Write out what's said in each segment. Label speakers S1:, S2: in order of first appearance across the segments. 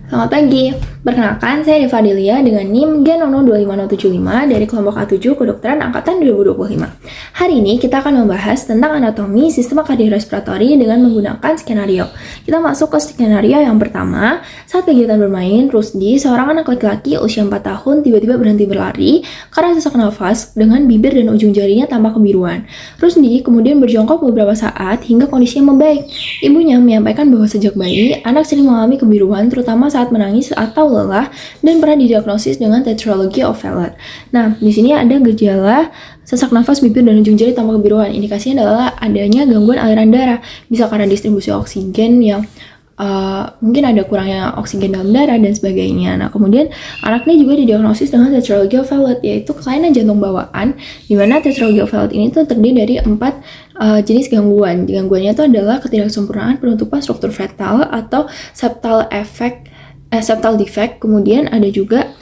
S1: Selamat pagi, perkenalkan saya Deva Delia dengan NIM Gen0025075 dari kelompok A7 Kedokteran Angkatan 2025. Hari ini kita akan membahas tentang anatomi sistem kardiorespiratori dengan menggunakan skenario. Kita masuk ke skenario yang pertama. Saat kegiatan bermain, Rusdi, seorang anak laki-laki usia 4 tahun, tiba-tiba berhenti berlari karena sesak nafas dengan bibir dan ujung jarinya tampak kebiruan. Rusdi kemudian berjongkok beberapa saat hingga kondisinya membaik. Ibunya menyampaikan bahwa sejak bayi, anak sering mengalami kebiruan terutama saat menangis atau lelah dan pernah didiagnosis dengan tetralogy of Fallot. Nah, di sini ada gejala sesak nafas, bibir, dan ujung jari tanpa kebiruan. Indikasinya adalah adanya gangguan aliran darah, bisa karena distribusi oksigen yang mungkin ada kurangnya oksigen dalam darah dan sebagainya. Nah, kemudian anaknya juga didiagnosis dengan tetralogy of Fallot, yaitu kelainan jantung bawaan, di mana tetralogy of Fallot ini tuh terdiri dari 4 jenis gangguan. Gangguannya itu adalah ketidaksempurnaan penutupan struktur fetal atau septal defect. Kemudian ada juga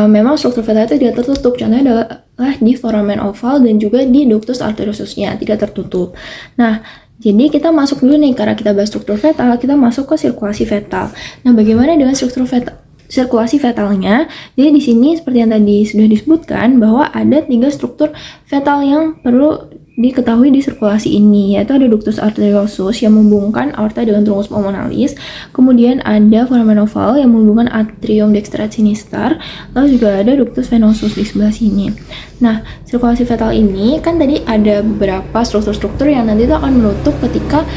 S1: memang struktur fetal itu tidak tertutup. Contohnya adalah di foramen oval dan juga di ductus arteriosusnya tidak tertutup. Nah, jadi kita masuk dulu nih, karena kita bahas struktur fetal, kita masuk ke sirkulasi fetal. Nah, bagaimana dengan struktur fetal? Sirkulasi fetalnya, jadi di sini seperti yang tadi sudah disebutkan bahwa ada 3 struktur fetal yang perlu diketahui di sirkulasi ini, yaitu ada ductus arteriosus yang menghubungkan aorta dengan truncus pulmonalis, kemudian ada foramen oval yang menghubungkan atrium dexter et sinister, lalu juga ada ductus venosus di sebelah sini. Nah, sirkulasi fetal ini kan tadi ada beberapa struktur-struktur yang nanti itu akan menutup ketika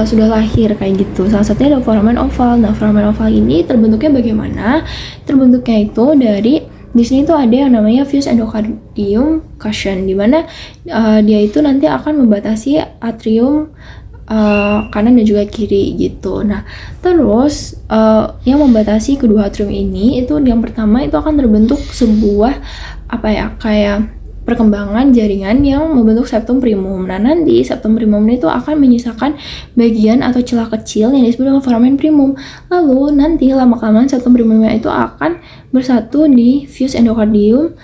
S1: sudah lahir kayak gitu. Salah satunya ada foramen oval. Nah, foramen oval ini terbentuknya bagaimana? Terbentuknya itu dari di sini tuh ada yang namanya fused endocardium cushion, di mana dia itu nanti akan membatasi atrium kanan dan juga kiri gitu. Nah, terus yang membatasi kedua atrium ini itu yang pertama itu akan terbentuk sebuah kayak perkembangan jaringan yang membentuk septum primum. Nah, nanti septum primum itu akan menyisakan bagian atau celah kecil yang disebut dengan foramen primum. Lalu nanti lama-kelamaan septum primumnya itu akan bersatu di fused endocardium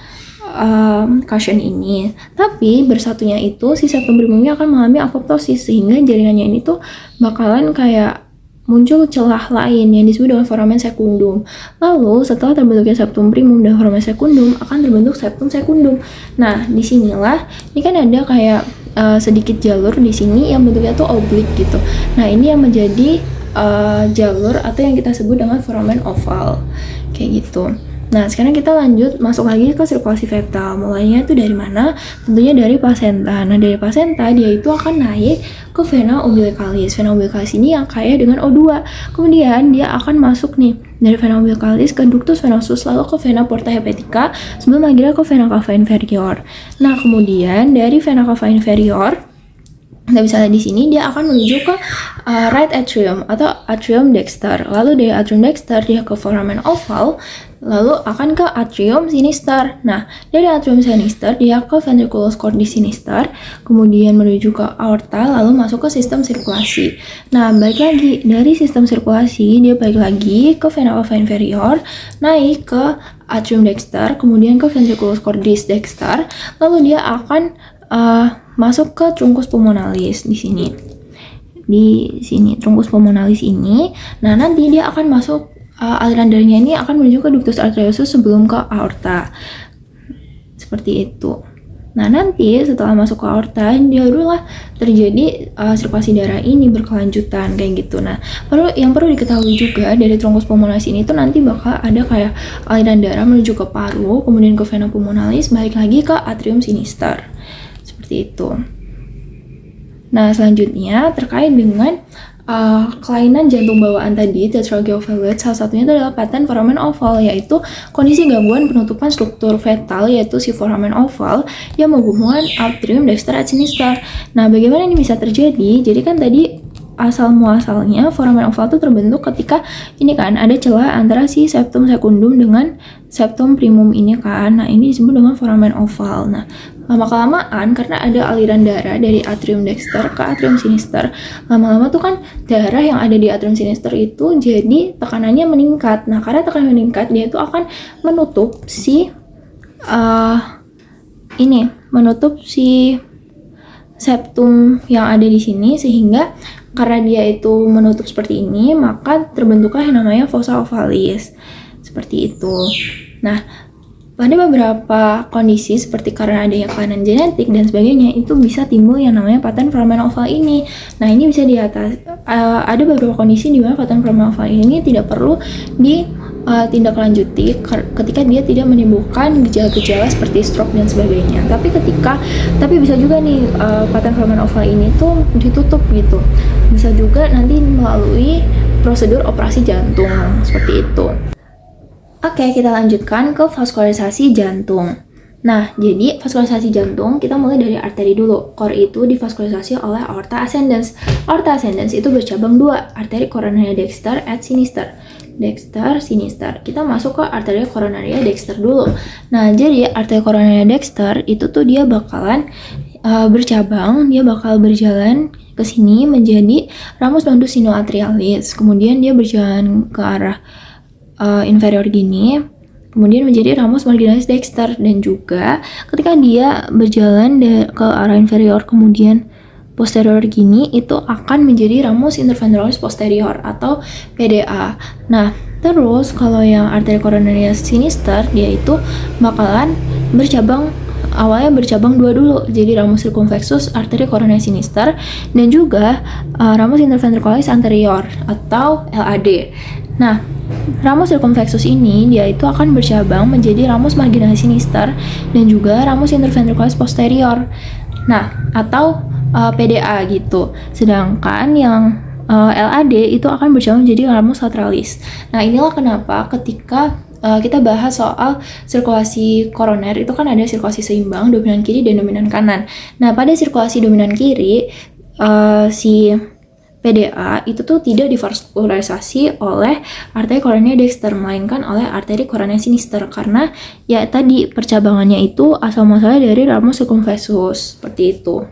S1: cushion ini. Tapi bersatunya itu si septum primumnya akan mengalami apoptosis, sehingga jaringannya ini tuh bakalan kayak muncul celah lain yang disebut dengan foramen secundum. Lalu setelah terbentuknya septum primum dan foramen secundum akan terbentuk septum secundum. Nah, disinilah ini kan ada kayak sedikit jalur di sini yang bentuknya tuh oblique gitu. Nah, ini yang menjadi jalur atau yang kita sebut dengan foramen oval kayak gitu. Nah, sekarang kita lanjut masuk lagi ke sirkulasi fetal. Mulainya itu dari mana? Tentunya dari placenta. Nah, dari placenta dia itu akan naik ke vena umbilicalis. Vena umbilicalis ini yang kaya dengan O2. Kemudian dia akan masuk nih dari vena umbilicalis ke ductus venosus, lalu ke vena porta hepatica, sebelum akhirnya ke vena cava inferior. Nah, kemudian dari vena cava inferior, kita bisa lihat di sini dia akan menuju ke right atrium atau atrium dexter. Lalu dari atrium dexter dia ke foramen oval, lalu akan ke atrium sinister. Nah, dari atrium sinister dia ke ventriculus cordis sinister, kemudian menuju ke aorta, lalu masuk ke sistem sirkulasi. Nah, balik lagi dari sistem sirkulasi dia balik lagi ke vena cava inferior, naik ke atrium dexter, kemudian ke ventriculus cordis dexter, lalu dia akan masuk ke truncus pulmonalis di sini. Di sini truncus pulmonalis ini. Nah, nanti dia akan masuk aliran darahnya ini akan menuju ke ductus arteriosus sebelum ke aorta. Seperti itu. Nah, nanti setelah masuk ke aorta, dia barulah terjadi sirkulasi darah ini berkelanjutan kayak gitu. Nah, yang perlu diketahui juga dari truncus pulmonalis ini tuh nanti bakal ada kayak aliran darah menuju ke paru, kemudian ke vena pulmonalis, balik lagi ke atrium sinister. Seperti itu. Nah, selanjutnya terkait dengan kelainan jantung bawaan tadi, tetralogy of Fallot, salah satunya adalah patent foramen oval, yaitu kondisi gangguan penutupan struktur fetal, yaitu si foramen oval yang menghubungkan atrium dexter et sinister. Nah, bagaimana ini bisa terjadi? Jadi kan tadi asal muasalnya foramen oval itu terbentuk ketika ini kan ada celah antara si septum secundum dengan septum primum ini kan. Nah, ini disebut dengan foramen oval. Nah, lama-kelamaan karena ada aliran darah dari atrium dexter ke atrium sinister, lama-lama tuh kan darah yang ada di atrium sinister itu jadi tekanannya meningkat. Nah, karena tekanan meningkat dia itu akan menutup si menutup si septum yang ada di sini, sehingga karena dia itu menutup seperti ini, maka terbentuklah yang namanya fossa ovalis. Seperti itu. Nah, pada beberapa kondisi seperti karena adanya kelainan genetik dan sebagainya, itu bisa timbul yang namanya pattern foramen oval ini. Nah, ini bisa ada beberapa kondisi di mana pattern foramen oval ini tidak perlu ditindaklanjuti ketika dia tidak menimbulkan gejala-gejala seperti stroke dan sebagainya. Tapi bisa juga nih pattern foramen oval ini tuh ditutup gitu. Bisa juga nanti melalui prosedur operasi jantung seperti itu. Oke, kita lanjutkan ke vaskularisasi jantung. Nah, jadi vaskularisasi jantung kita mulai dari arteri dulu. Core itu divaskularisasi oleh aorta ascendens. Aorta ascendens itu bercabang dua, arteri coronaria dexter et sinister. Dexter, sinister. Kita masuk ke arteri coronaria dexter dulu. Nah, jadi arteri coronaria dexter itu tuh dia bakalan bercabang, dia bakal berjalan ke sini menjadi ramus nodus sinoatrialis. Kemudian dia berjalan ke arah inferior gini, kemudian menjadi ramus marginalis dexter, dan juga ketika dia berjalan ke arah inferior kemudian posterior gini, itu akan menjadi ramus interventralis posterior atau PDA. Nah, terus kalau yang arteri coronaria sinister, dia itu bakalan awalnya bercabang dua dulu, jadi ramus circumflexus arteri coronaria sinister dan juga ramus interventriculis anterior atau LAD. Nah, ramus circumflexus ini dia itu akan bercabang menjadi ramus marginalis sinister dan juga ramus interventriculis posterior. Nah, atau PDA gitu. Sedangkan yang LAD itu akan bercabang menjadi ramus lateralis. Nah, inilah kenapa ketika kita bahas soal sirkulasi koroner, itu kan ada sirkulasi seimbang, dominan kiri dan dominan kanan. Nah, pada sirkulasi dominan kiri, si PDA itu tuh tidak divaskularisasi oleh arteri coronaria dexter, melainkan oleh arteri coronaria sinister, karena ya tadi percabangannya itu asal muasalnya dari ramus circumflexus, seperti itu.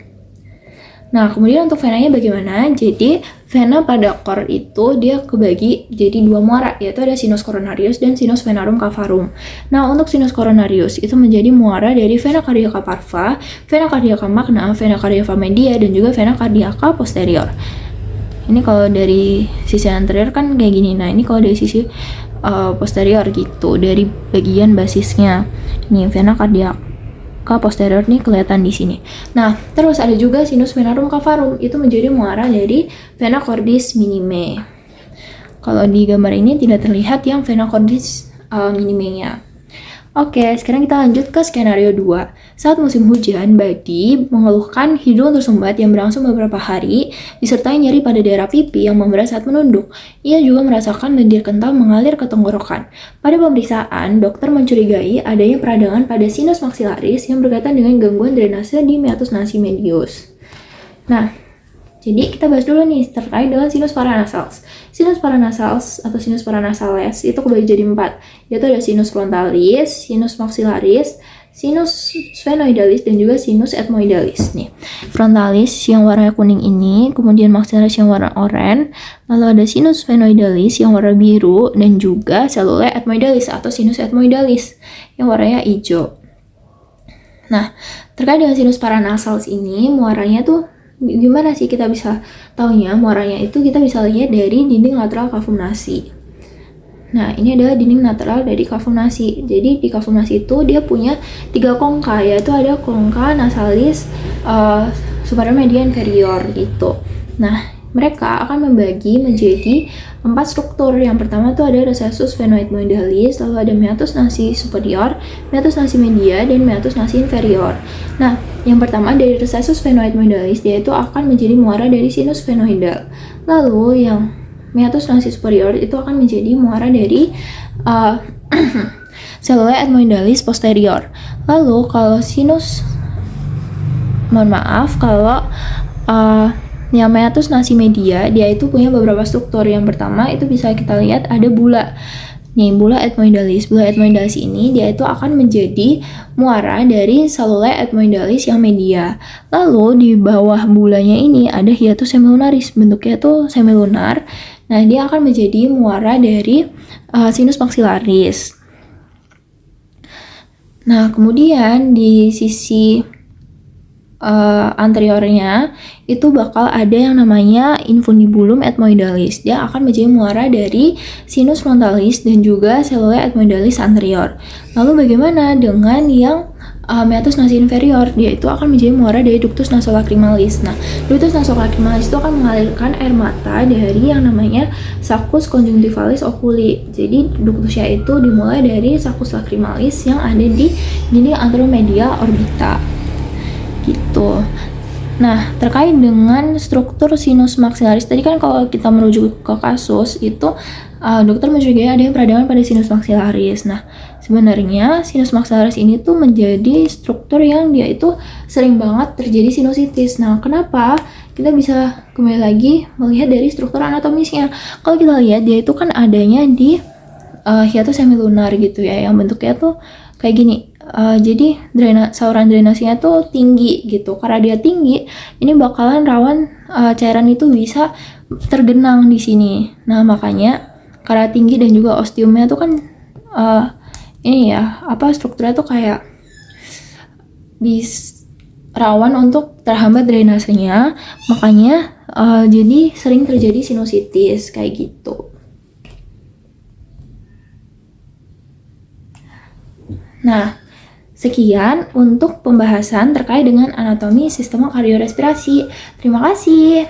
S1: Nah, kemudian untuk venanya bagaimana? Jadi, vena pada core itu dia kebagi jadi dua muara, yaitu ada sinus coronarius dan sinus venarum cavarum. Nah, untuk sinus coronarius itu menjadi muara dari vena cardiaca parva, vena cardiaca magna, vena cardiaca media, dan juga vena cardiaca posterior. Ini kalau dari sisi anterior kan kayak gini. Nah, ini kalau dari sisi posterior gitu, dari bagian basisnya. Nih, vena cardiaca posterior nih kelihatan di sini. Nah, terus ada juga sinus venarum cavarum, itu menjadi muara dari vena cordis minime. Kalau di gambar ini tidak terlihat yang vena cordis minimenya. Oke, sekarang kita lanjut ke skenario 2. Saat musim hujan, Badi mengeluhkan hidung tersumbat yang berlangsung beberapa hari, disertai nyeri pada daerah pipi yang memberat saat menunduk. Ia juga merasakan lendir kental mengalir ke tenggorokan. Pada pemeriksaan, dokter mencurigai adanya peradangan pada sinus maxillaris yang berkaitan dengan gangguan drainase di meatus nasi medius. Nah, jadi kita bahas dulu nih terkait dengan sinus paranasals. Sinus paranasals atau sinus paranasales itu kebagi jadi 4, yaitu ada sinus frontalis, sinus maxillaris, sinus sphenoidalis, dan juga sinus ethmoidalis. Nih, frontalis yang warna kuning ini, kemudian maxillaris yang warna oranye, lalu ada sinus sphenoidalis yang warna biru, dan juga cellulae ethmoidalis atau sinus ethmoidalis yang warnanya hijau. Nah, terkait dengan sinus paranasals ini, muaranya tuh gimana sih kita bisa taunya? Muaranya itu kita bisa lihat dari dinding lateral cavum nasi. Nah, ini adalah dinding lateral dari cavum nasi. Jadi di cavum nasi itu dia punya 3 kongka, yaitu ada kongka nasalis superior media inferior gitu. Nah, mereka akan membagi menjadi 4 struktur. Yang pertama tuh ada recessus phenoethmoidalis, lalu ada meatus nasi superior, meatus nasi media, dan meatus nasi inferior. Nah, yang pertama dari recessus phenoethmoidalis, dia itu akan menjadi muara dari sinus sphenoidal. Lalu yang meatus nasi superior itu akan menjadi muara dari cellulae ethmoidalis posterior. Lalu kalau yang meatus nasi media, dia itu punya beberapa struktur. Yang pertama itu bisa kita lihat ada bula. Nih, bula ethmoidalis. Bula ethmoidalis ini dia itu akan menjadi muara dari cellulae ethmoidalis yang media. Lalu di bawah bulanya ini ada hiatus semilunaris, bentuknya tuh semilunar. Nah, dia akan menjadi muara dari sinus maxillaris. Nah, kemudian di sisi anteriornya itu bakal ada yang namanya infundibulum ethmoidalis. Dia akan menjadi muara dari sinus frontalis dan juga cellula ethmoidalis anterior. Lalu bagaimana dengan yang meatus nasi inferior? Dia itu akan menjadi muara dari ductus nasolacrimalis. Nah, ductus nasolacrimalis itu akan mengalirkan air mata dari yang namanya saccus conjunctivalis oculi. Jadi ductusnya itu dimulai dari saccus lacrimalis yang ada di dinding anteromedial orbita. Gitu. Nah, terkait dengan struktur sinus maxillaris, tadi kan kalau kita merujuk ke kasus itu dokter mencurigai ada yang peradangan pada sinus maxillaris. Nah, sebenarnya sinus maxillaris ini tuh menjadi struktur yang dia itu sering banget terjadi sinusitis. Nah, kenapa? Kita bisa kembali lagi melihat dari struktur anatomisnya. Kalau kita lihat dia itu kan adanya di hiatus semilunar gitu ya, yang bentuknya tuh kayak gini. Jadi saluran drainasinya tuh tinggi gitu. Karena dia tinggi, ini bakalan rawan cairan itu bisa tergenang di sini. Nah, makanya karena tinggi dan juga ostiumnya tuh kan ini ya, strukturnya tuh kayak rawan untuk terhambat drainasenya. Makanya jadi sering terjadi sinusitis kayak gitu. Nah, sekian untuk pembahasan terkait dengan anatomi sistem kardiorespirasi. Terima kasih.